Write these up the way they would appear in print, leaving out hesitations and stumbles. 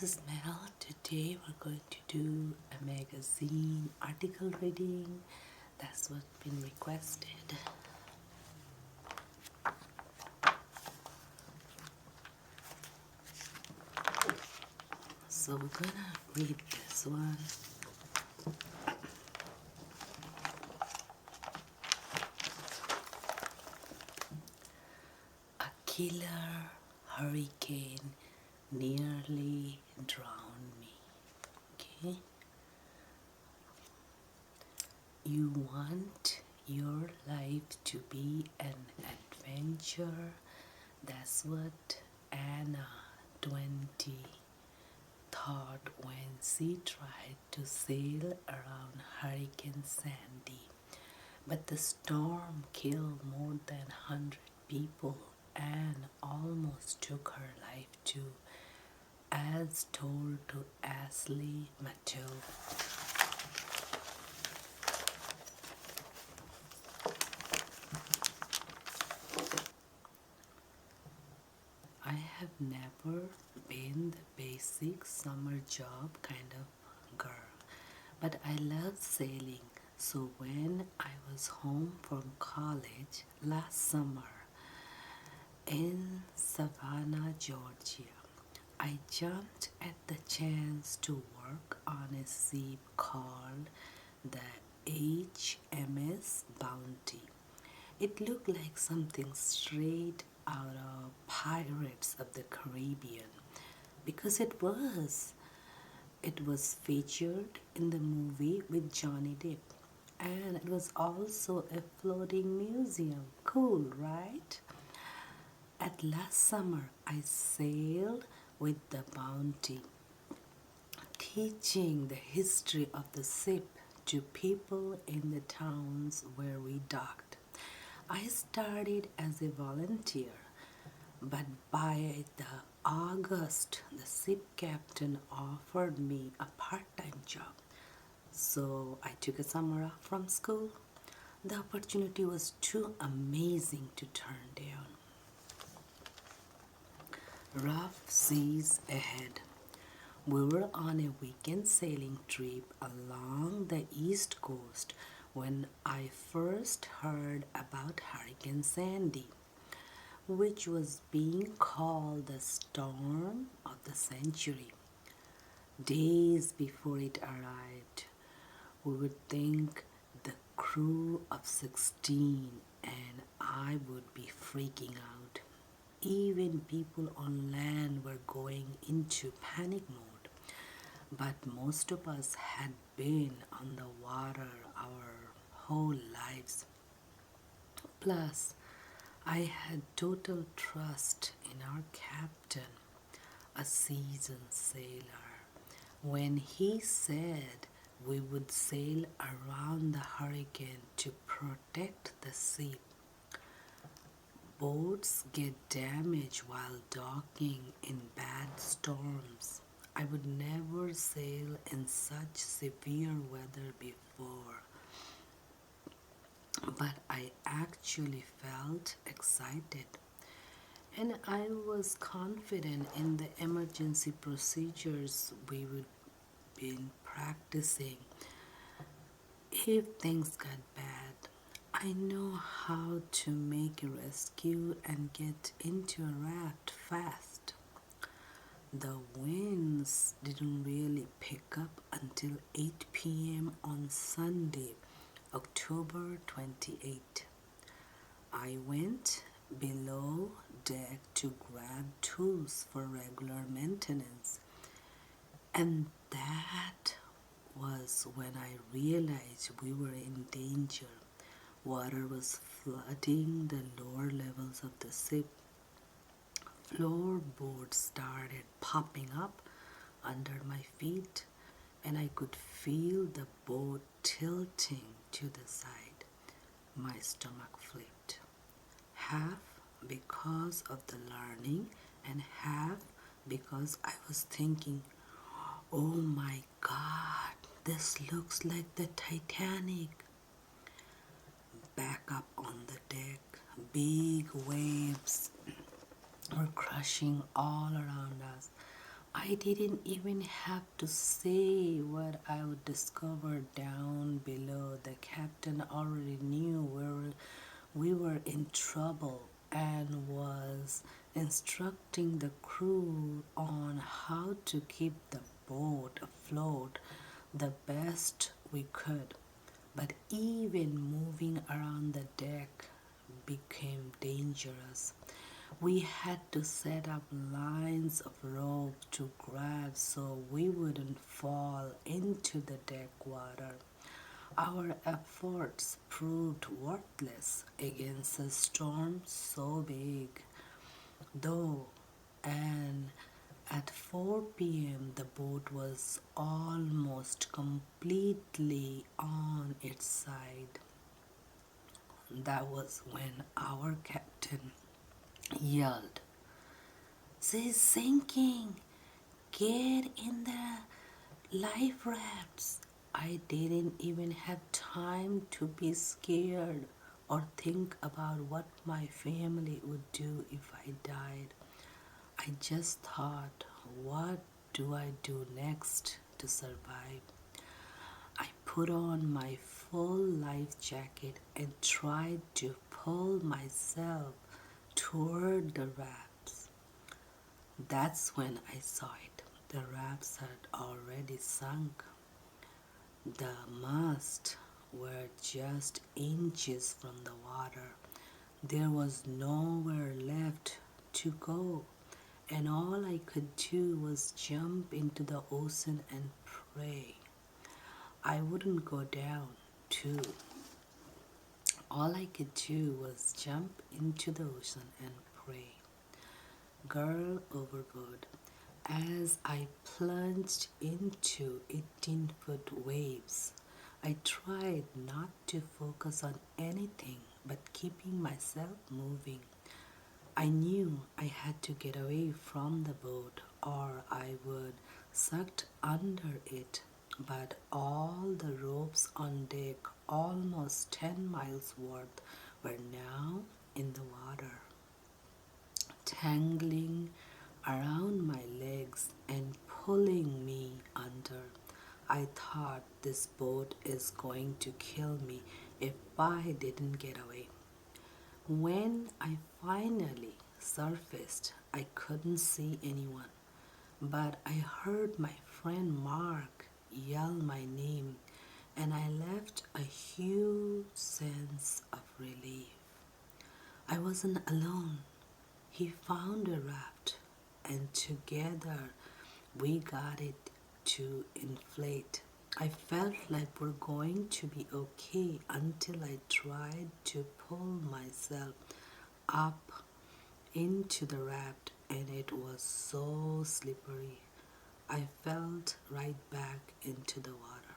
this is Mel. Today we're going to do a magazine article reading. That's what's been requested. So we're gonna read this one. A killer hurricane nearly drowned me. Okay? You want your life to be an adventure. That's what Anna 20 thought when she tried to sail around Hurricane Sandy. But the storm killed more than 100 people and almost took her life too, as told to Ashley Matthew. I have never been the basic summer job kind of girl, but I love sailing. So when I was home from college last summer in Savannah, Georgia, I jumped at the chance to work on a ship called the HMS Bounty. It looked like something straight out of Pirates of the Caribbean because it was. It was featured in the movie with Johnny Depp, and it was also a floating museum. Cool, right? At last summer, I sailed with the Bounty, teaching the history of the ship to people in the towns where we docked. I started as a volunteer, but by the August, the ship captain offered me a part-time job. So I took a summer off from school. The opportunity was too amazing to turn down. Rough seas ahead. We were on a weekend sailing trip along the east coast when I first heard about Hurricane Sandy, which was being called the storm of the century. Days before it arrived, we would think the crew of 16 and I would be freaking out. Even people on land were going into panic mode, but most of us had been on the water our whole lives. Plus, I had total trust in our captain, a seasoned sailor, when he said we would sail around the hurricane to protect the ship. Boats get damaged while docking in bad storms. I would never sail in such severe weather before, but I actually felt excited. And I was confident in the emergency procedures we would be practicing if things got bad. I know how to make a rescue and get into a raft fast. The winds didn't really pick up until 8 p.m. on Sunday, October 28. I went below deck to grab tools for regular maintenance, and that was when I realized we were in danger. Water was flooding the lower levels of the ship. Floorboards started popping up under my feet, and I could feel the boat tilting to the side. My stomach flipped, half because of the learning and half because I was thinking, oh my God, this looks like the Titanic. Back up on the deck, big waves were crashing all around us. I didn't even have to say what I would discover down below. The captain already knew we were in trouble and was instructing the crew on how to keep the boat afloat the best we could. But even moving around the deck became dangerous. We had to set up lines of rope to grab so we wouldn't fall into the deck water. Our efforts proved worthless against a storm so big, though, and at 4 p.m. the boat was almost completely on its side. That was when our captain yelled, "She's sinking! Get in the life rafts!" I didn't even have time to be scared or think about what my family would do if I died. I just thought, what do I do next to survive? I put on my full life jacket and tried to pull myself toward the rafts. That's when I saw it. The rafts had already sunk. The masts were just inches from the water. There was nowhere left to go, and all I could do was jump into the ocean and pray I wouldn't go down, too. All I could do was jump into the ocean and pray. Girl overboard, as I plunged into 18-foot waves. I tried not to focus on anything but keeping myself moving. I knew I had to get away from the boat or I would sucked under it, but all the ropes on deck, almost 10 miles worth, were now in the water, tangling around my legs and pulling me under. I thought this boat is going to kill me if I didn't get away. When I finally surfaced, I couldn't see anyone, but I heard my friend Mark yell my name, and I left a huge sense of relief. I wasn't alone. He found a raft, and together we got it to inflate. I felt like we're going to be okay until I tried to pull myself up into the raft, and it was so slippery. I fell right back into the water.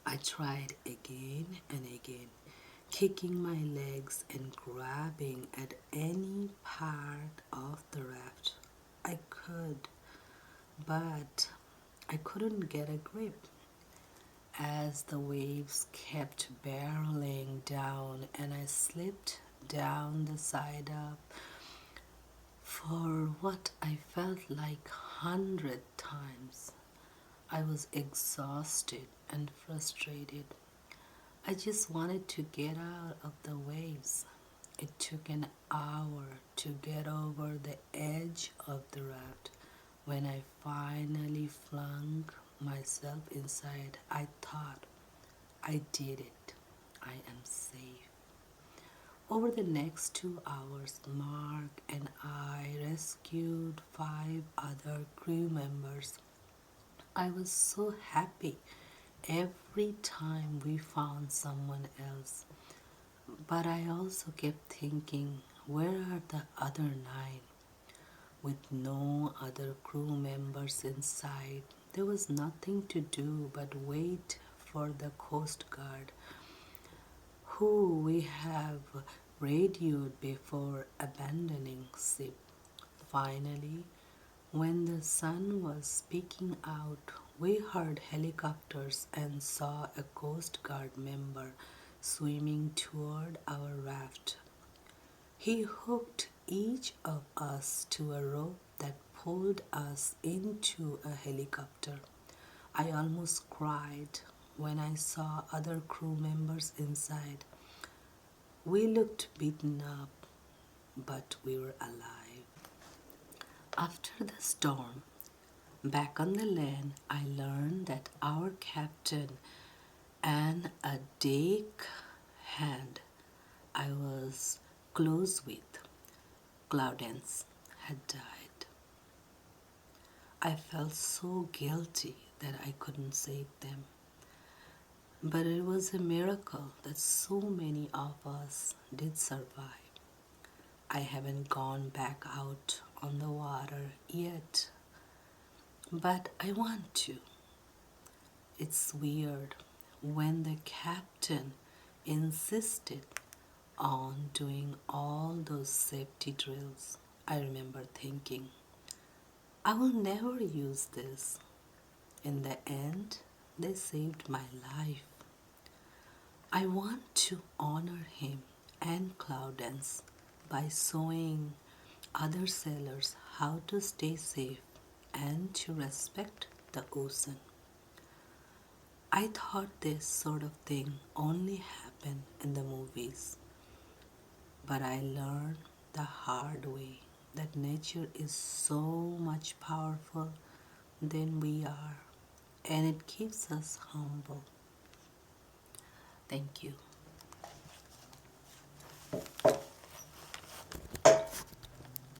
I tried again and again, kicking my legs and grabbing at any part of the raft I could, but I couldn't get a grip. As the waves kept barreling down and I slipped down the side up for what I felt like 100 times. I was exhausted and frustrated. I just wanted to get out of the waves. It took an hour to get over the edge of the raft. When I finally flung myself inside, I thought, I did it. I am safe. Over the next 2 hours, Mark and I rescued 5 other crew members. I was so happy every time we found someone else. But I also kept thinking, where are the other 9? With no other crew members inside, there was nothing to do but wait for the Coast Guard, who we have radioed before abandoning ship. Finally, when the sun was peeking out, we heard helicopters and saw a Coast Guard member swimming toward our raft. He hooked each of us to a rope that pulled us into a helicopter. I almost cried when I saw other crew members inside. We looked beaten up, but we were alive. After the storm, back on the land, I learned that our captain and a deck hand I was close with, Claudence, had died. I felt so guilty that I couldn't save them. But it was a miracle that so many of us did survive. I haven't gone back out on the water yet, but I want to. It's weird when the captain insisted on doing all those safety drills. I remember thinking, I will never use this. In the end, they saved my life. I want to honor him and Claudence by showing other sailors how to stay safe and to respect the ocean. I thought this sort of thing only happened in the movies, but I learned the hard way that nature is so much powerful than we are, and it keeps us humble. Thank you.